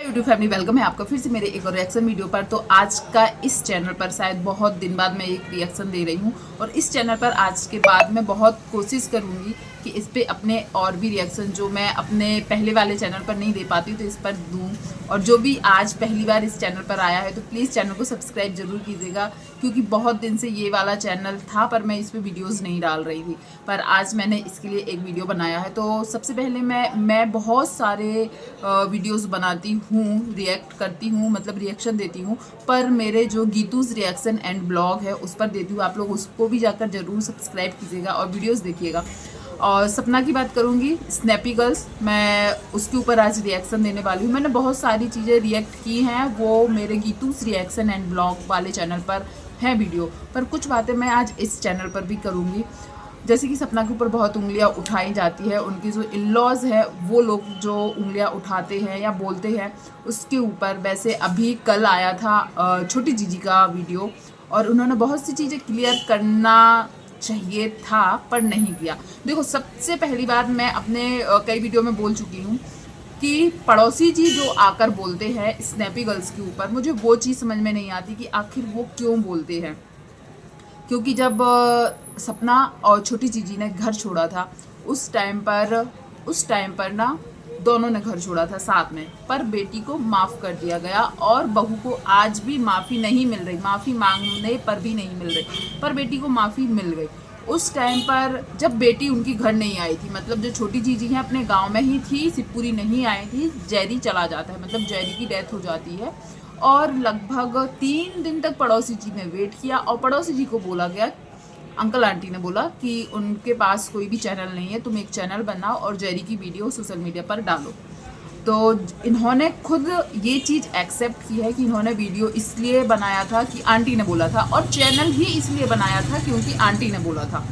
YouTube family welcome है आपका फिर से मेरे एक और रिएक्शन वीडियो पर। तो आज का इस चैनल पर शायद बहुत दिन बाद मैं एक रिएक्शन दे रही हूँ और इस चैनल पर आज के बाद मैं बहुत कोशिश करूँगी कि इस पे अपने और भी रिएक्शन जो मैं अपने पहले वाले चैनल पर नहीं दे पाती तो इस पर दूँ। और जो भी आज पहली बार इस चैनल पर आया है तो प्लीज़ चैनल को सब्सक्राइब जरूर कीजिएगा, क्योंकि बहुत दिन से ये वाला चैनल था पर मैं इस पर वीडियोज़ नहीं डाल रही थी, पर आज मैंने इसके लिए एक वीडियो बनाया है। तो सबसे पहले मैं बहुत सारे वीडियोस बनाती हूँ, रिएक्ट करती हूँ, मतलब रिएक्शन देती हूँ, पर मेरे जो गीतूज़ रिएक्शन एंड ब्लॉग है उस पर देती हूँ। आप लोग उसको भी जाकर ज़रूर सब्सक्राइब कीजिएगा और वीडियोस देखिएगा। और सपना की बात करूँगी, स्नैपी गर्ल्स, मैं उसके ऊपर आज रिएक्शन देने वाली हूँ। मैंने बहुत सारी चीज़ें रिएक्ट की हैं, वो मेरे गीतूज़ रिएक्शन एंड ब्लॉग वाले चैनल पर हैं वीडियो, पर कुछ बातें मैं आज इस चैनल पर भी करूँगी। जैसे कि सपना के ऊपर बहुत उंगलियां उठाई जाती है, उनकी जो इन-लॉज है वो लोग जो उंगलियां उठाते हैं या बोलते हैं उसके ऊपर। वैसे अभी कल आया था छोटी जीजी का वीडियो और उन्होंने बहुत सी चीज़ें क्लियर करना चाहिए था पर नहीं किया। देखो, सबसे पहली बार मैं अपने कई वीडियो में बोल चुकी हूँ कि पड़ोसी जी जो आकर बोलते हैं स्नैपी गर्ल्स के ऊपर, मुझे वो चीज़ समझ में नहीं आती कि आखिर वो क्यों बोलते हैं। क्योंकि जब सपना और छोटी जीजी ने घर छोड़ा था उस टाइम पर ना दोनों ने घर छोड़ा था साथ में, पर बेटी को माफ़ कर दिया गया और बहू को आज भी माफ़ी नहीं मिल रही, माफ़ी मांगने पर भी नहीं मिल रही, पर बेटी को माफ़ी मिल गई। उस टाइम पर जब बेटी उनकी घर नहीं आई थी, मतलब जो छोटी जीजी हैं अपने गांव में ही थी, शिवपुरी नहीं आई थी, जैरी चला जाता है, मतलब जैरी की डेथ हो जाती है। और लगभग 3 दिन तक पड़ोसी जी ने वेट किया और पड़ोसी जी को बोला गया, अंकल आंटी ने बोला कि उनके पास कोई भी चैनल नहीं है, तुम एक चैनल बनाओ और जेरी की वीडियो सोशल मीडिया पर डालो। तो इन्होंने खुद ये चीज़ एक्सेप्ट की है कि इन्होंने वीडियो इसलिए बनाया था कि आंटी ने बोला था, और चैनल ही इसलिए बनाया था क्योंकि आंटी ने बोला था।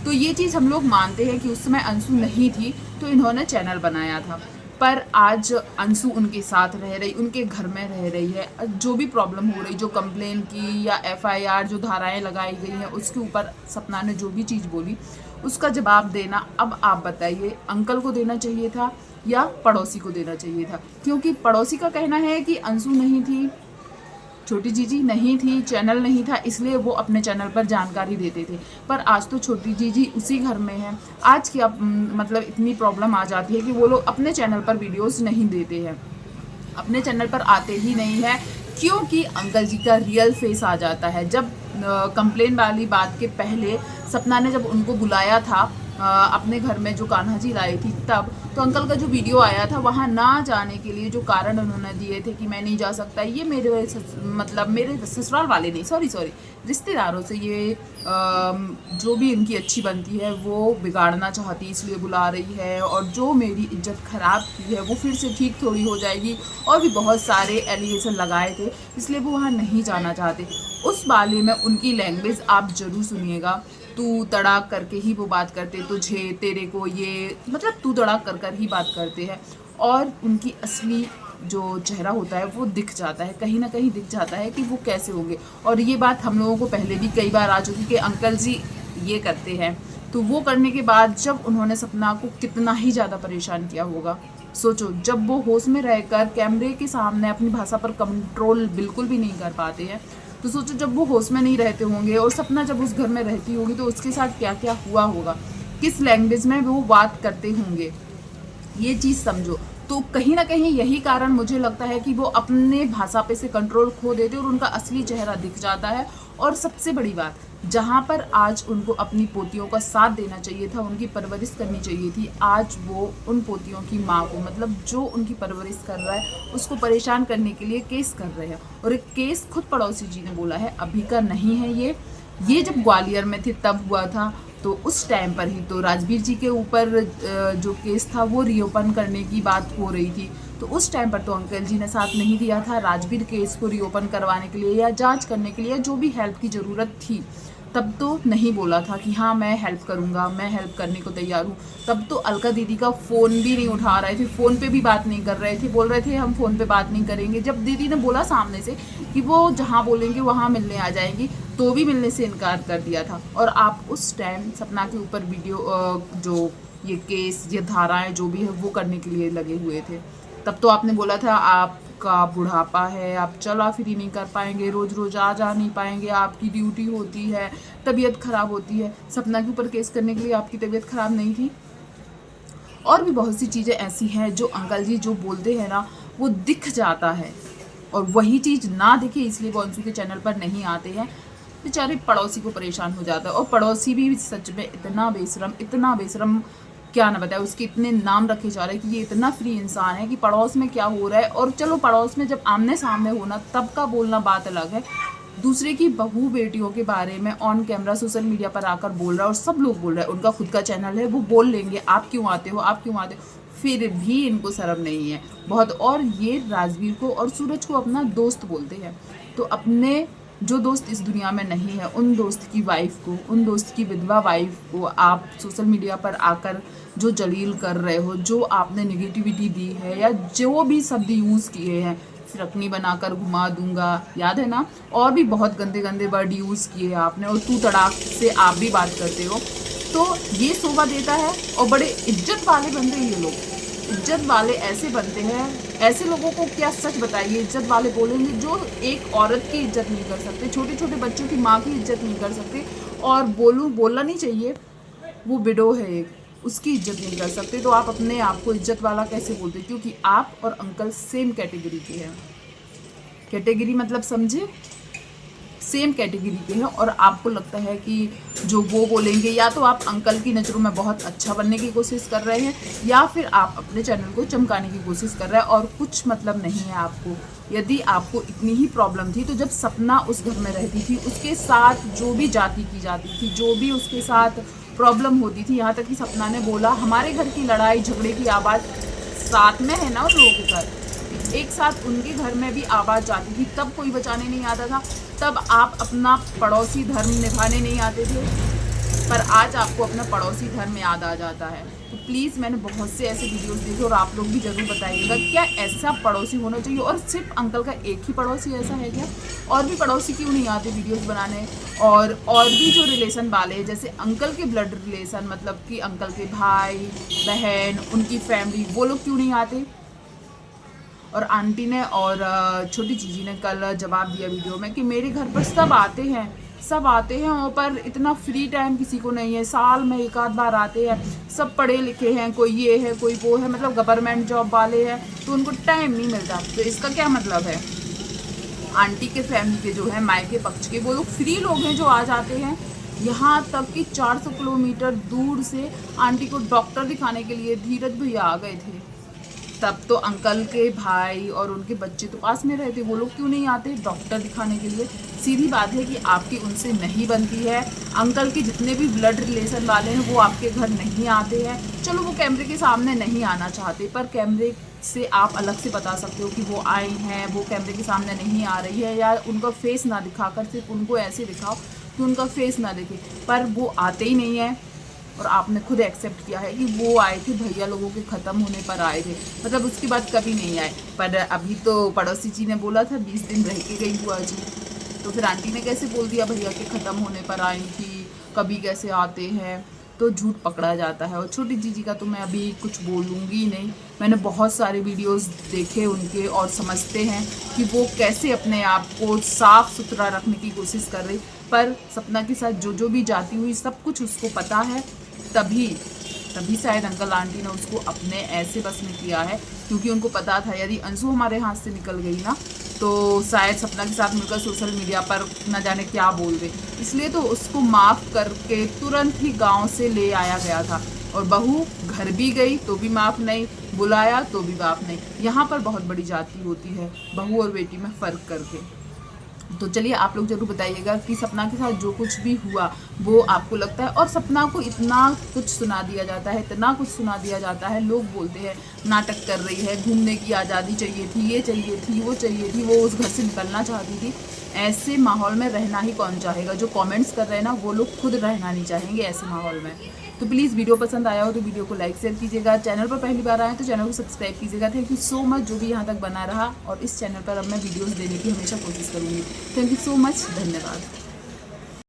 तो ये चीज़ हम लोग मानते हैं कि उस समय अंशु नहीं थी तो इन्होंने चैनल बनाया था। पर आज अंशु उनके साथ रह रही, उनके घर में रह रही है, जो भी प्रॉब्लम हो रही, जो कंप्लेन की या एफआईआर जो धाराएं लगाई गई हैं उसके ऊपर सपना ने जो भी चीज़ बोली उसका जवाब देना, अब आप बताइए, अंकल को देना चाहिए था या पड़ोसी को देना चाहिए था? क्योंकि पड़ोसी का कहना है कि अंशु नहीं थी, छोटी जीजी नहीं थी, चैनल नहीं था, इसलिए वो अपने चैनल पर जानकारी देते थे। पर आज तो छोटी जीजी उसी घर में है, आज क्या मतलब इतनी प्रॉब्लम आ जाती है कि वो लोग अपने चैनल पर वीडियोस नहीं देते हैं, अपने चैनल पर आते ही नहीं है, क्योंकि अंकल जी का रियल फेस आ जाता है। जब कंप्लेन वाली बात के पहले सपना ने जब उनको बुलाया था अपने घर में, जो कान्हा जी लाई थी, तब तो अंकल का जो वीडियो आया था वहाँ ना जाने के लिए जो कारण उन्होंने दिए थे कि मैं नहीं जा सकता, ये मतलब मेरे ससुराल वाले नहीं, सॉरी रिश्तेदारों से ये जो भी इनकी अच्छी बनती है वो बिगाड़ना चाहती, इसलिए बुला रही है, और जो मेरी इज्जत ख़राब की है वो फिर से ठीक थोड़ी हो जाएगी, और भी बहुत सारे एलिगेशन लगाए थे, इसलिए वो वहाँ नहीं जाना चाहते। उस बारे में उनकी लैंग्वेज आप ज़रूर सुनिएगा, तू तड़ाक करके ही वो बात करते, तुझे तेरे को ये, मतलब तू तड़ाक कर ही बात करते हैं, और उनकी असली जो चेहरा होता है वो दिख जाता है, कहीं ना कहीं दिख जाता है कि वो कैसे होंगे। और ये बात हम लोगों को पहले भी कई बार आ चुकी कि अंकल जी ये करते हैं, तो वो करने के बाद जब उन्होंने सपना को कितना ही ज़्यादा परेशान किया होगा। सोचो, जब वो होश में रहकर कैमरे के सामने अपनी भाषा पर कंट्रोल बिल्कुल भी नहीं कर पाते हैं, तो सोचो जब वो होश में नहीं रहते होंगे और सपना जब उस घर में रहती होगी तो उसके साथ क्या क्या हुआ होगा, किस लैंग्वेज में वो बात करते होंगे, ये चीज़ समझो। तो कहीं ना कहीं यही कारण मुझे लगता है कि वो अपने भाषा पे से कंट्रोल खो देते और उनका असली चेहरा दिख जाता है। और सबसे बड़ी बात, जहाँ पर आज उनको अपनी पोतियों का साथ देना चाहिए था, उनकी परवरिश करनी चाहिए थी, आज वो उन पोतियों की माँ को, मतलब जो उनकी परवरिश कर रहा है उसको परेशान करने के लिए केस कर रहे हैं। और एक केस खुद पड़ोसी जी ने बोला है, अभी का नहीं है ये जब ग्वालियर में थे तब हुआ था। तो उस टाइम पर ही तो राजवीर जी के ऊपर जो केस था वो रीओपन करने की बात हो रही थी, तो उस टाइम पर तो अंकल जी ने साथ नहीं दिया था राजवीर केस को रीओपन करवाने के लिए या जांच करने के लिए, जो भी हेल्प की ज़रूरत थी, तब तो नहीं बोला था कि हाँ मैं हेल्प करूँगा, मैं हेल्प करने को तैयार हूँ। तब तो अलका दीदी का फ़ोन भी नहीं उठा रहे थे, फ़ोन पे भी बात नहीं कर रहे थे, बोल रहे थे हम फ़ोन पे बात नहीं करेंगे। जब दीदी ने बोला सामने से कि वो जहाँ बोलेंगे वहाँ मिलने आ जाएंगी, तो भी मिलने से इनकार कर दिया था। और आप उस टाइम सपना के ऊपर वीडियो जो ये केस, ये धाराएं जो भी है वो करने के लिए लगे हुए थे, तब तो आपने बोला था आप आपका बुढ़ापा है, आप चला फिरी नहीं कर पाएंगे, रोज़ रोज़ आ जा नहीं पाएंगे, आपकी ड्यूटी होती है, तबीयत ख़राब होती है। सपना के ऊपर केस करने के लिए आपकी तबीयत ख़राब नहीं थी। और भी बहुत सी चीज़ें ऐसी हैं जो अंकल जी जो बोलते हैं ना वो दिख जाता है, और वही चीज़ ना दिखे इसलिए वो अंशु के चैनल पर नहीं आते हैं। बेचारे पड़ोसी को परेशान हो जाता है, और पड़ोसी भी सच में इतना बेशरम क्या ना बताए, उसके इतने नाम रखे जा रहे हैं कि ये इतना फ्री इंसान है कि पड़ोस में क्या हो रहा है। और चलो पड़ोस में जब आमने सामने होना तब का बोलना बात अलग है, दूसरे की बहू बेटियों के बारे में ऑन कैमरा सोशल मीडिया पर आकर बोल रहा है, और सब लोग बोल रहे हैं, उनका खुद का चैनल है, वो बोल लेंगे आप क्यों आते हो, आप क्यों आते हो, फिर भी इनको शर्म नहीं है बहुत। और ये राजवीर को और सूरज को अपना दोस्त बोलते हैं, तो अपने जो दोस्त इस दुनिया में नहीं है उन दोस्त की वाइफ को, उन दोस्त की विधवा वाइफ को आप सोशल मीडिया पर आकर जो जलील कर रहे हो, जो आपने नेगेटिविटी दी है या जो भी शब्द यूज़ किए हैं, फिरकनी बनाकर घुमा दूंगा, याद है ना, और भी बहुत गंदे गंदे वर्ड यूज़ किए हैं आपने, और तू तड़ाक से आप भी बात करते हो, तो ये शोभा देता है। और बड़े इज्जत वाले बनते हैं ये लोग, इज्जत वाले ऐसे बनते हैं, ऐसे लोगों को क्या सच बताइए इज्जत वाले बोलेंगे जो एक औरत की इज्जत नहीं कर सकते, छोटे छोटे बच्चों की माँ की इज्जत नहीं कर सकते, और बोलना नहीं चाहिए वो विडो है एक, उसकी इज्जत नहीं कर सकते, तो आप अपने आप को इज्जत वाला कैसे बोलते? क्योंकि आप और अंकल सेम कैटेगरी के हैं। कैटेगरी मतलब समझे, सेम कैटेगरी के हैं, और आपको लगता है कि जो वो बोलेंगे, या तो आप अंकल की नज़रों में बहुत अच्छा बनने की कोशिश कर रहे हैं, या फिर आप अपने चैनल को चमकाने की कोशिश कर रहे हैं, और कुछ मतलब नहीं है आपको। यदि आपको इतनी ही प्रॉब्लम थी तो जब सपना उस घर में रहती थी, उसके साथ जो भी जाति की जाती थी, जो भी उसके साथ प्रॉब्लम होती थी, यहाँ तक कि सपना ने बोला हमारे घर की लड़ाई झगड़े की आवाज़ साथ में है ना उन लोगों के घर, एक साथ उनके घर में भी आवाज़ जाती थी, तब कोई बचाने नहीं आता था, तब आप अपना पड़ोसी धर्म निभाने नहीं आते थे, पर आज आपको अपना पड़ोसी धर्म याद आ जाता है। तो प्लीज़, मैंने बहुत से ऐसे वीडियोस देखे, और आप लोग भी ज़रूर बताइएगा क्या ऐसा पड़ोसी होना चाहिए, और सिर्फ अंकल का एक ही पड़ोसी ऐसा है क्या? और भी पड़ोसी क्यों नहीं आते वीडियोस बनाने? और भी जो रिलेशन वाले हैं, जैसे अंकल के ब्लड रिलेशन, मतलब कि अंकल के भाई बहन, उनकी फैमिली, वो लोग क्यों नहीं आते? और आंटी ने और छोटी जीजी ने कल जवाब दिया वीडियो में कि मेरे घर पर सब आते हैं, और पर इतना फ्री टाइम किसी को नहीं है, साल में एक आध बार आते हैं, सब पढ़े लिखे हैं, कोई ये है कोई वो है, मतलब गवर्नमेंट जॉब वाले हैं, तो उनको टाइम नहीं मिलता। तो इसका क्या मतलब है? आंटी के फैमिली के जो है मायके पक्ष के, वो लोग फ्री लोग हैं जो आ जाते हैं। यहाँ तक कि 400 किलोमीटर दूर से आंटी को डॉक्टर दिखाने के लिए धीरज भैया आ गए थे, तब तो अंकल के भाई और उनके बच्चे तो पास में रहते, वो लोग क्यों नहीं आते डॉक्टर दिखाने के लिए? सीधी बात है कि आपकी उनसे नहीं बनती है। अंकल के जितने भी ब्लड रिलेशन वाले हैं वो आपके घर नहीं आते हैं। चलो वो कैमरे के सामने नहीं आना चाहते, पर कैमरे से आप अलग से बता सकते हो कि वो आई हैं, वो कैमरे के सामने नहीं आ रही है, या उनका फेस ना दिखाकर सिर्फ उनको ऐसे दिखाओ कि उनका फेस ना दिखे, पर वो आते ही नहीं है। और आपने खुद एक्सेप्ट किया है कि वो आए थे, भैया लोगों के ख़त्म होने पर आए थे, मतलब उसके बाद कभी नहीं आए। पर अभी तो पड़ोसी जी ने बोला था 20 दिन रह के गई बुआ जी, तो फिर आंटी ने कैसे बोल दिया भैया के ख़त्म होने पर आई थी, कभी कैसे आते हैं, तो झूठ पकड़ा जाता है। और छोटी जीजी का तो मैं अभी कुछ बोलूँगी नहीं, मैंने बहुत सारे वीडियोस देखे उनके, और समझते हैं कि वो कैसे अपने आप को साफ़ सुथरा रखने की कोशिश कर रही, पर सपना के साथ जो भी जाती हुई सब कुछ उसको पता है, तभी शायद अंकल आंटी ने उसको अपने ऐसे बस में किया है, क्योंकि उनको पता था यदि अंशु हमारे हाथ से निकल गई ना तो शायद सपना के साथ मिलकर सोशल मीडिया पर न जाने क्या बोल दे, इसलिए तो उसको माफ़ करके तुरंत ही गांव से ले आया गया था। और बहू घर भी गई तो भी माफ़ नहीं, बुलाया तो भी माफ़ नहीं। यहाँ पर बहुत बड़ी जाति होती है बहू और बेटी में फ़र्क करके। तो चलिए आप लोग ज़रूर बताइएगा कि सपना के साथ जो कुछ भी हुआ वो आपको लगता है, और सपना को इतना कुछ सुना दिया जाता है, इतना कुछ सुना दिया जाता है, लोग बोलते हैं नाटक कर रही है, घूमने की आज़ादी चाहिए थी, ये चाहिए थी, वो चाहिए थी, वो उस घर से निकलना चाहती थी। ऐसे माहौल में रहना ही कौन चाहेगा? जो कमेंट्स कर रहे हैं ना वो लोग खुद रहना नहीं चाहेंगे ऐसे माहौल में। तो प्लीज़ वीडियो पसंद आया हो तो वीडियो को लाइक शेयर कीजिएगा, चैनल पर पहली बार आए तो चैनल को सब्सक्राइब कीजिएगा। थैंक यू सो मच जो भी यहाँ तक बना रहा, और इस चैनल पर अब मैं वीडियोस देने की हमेशा कोशिश करूँगी। थैंक यू सो मच, धन्यवाद।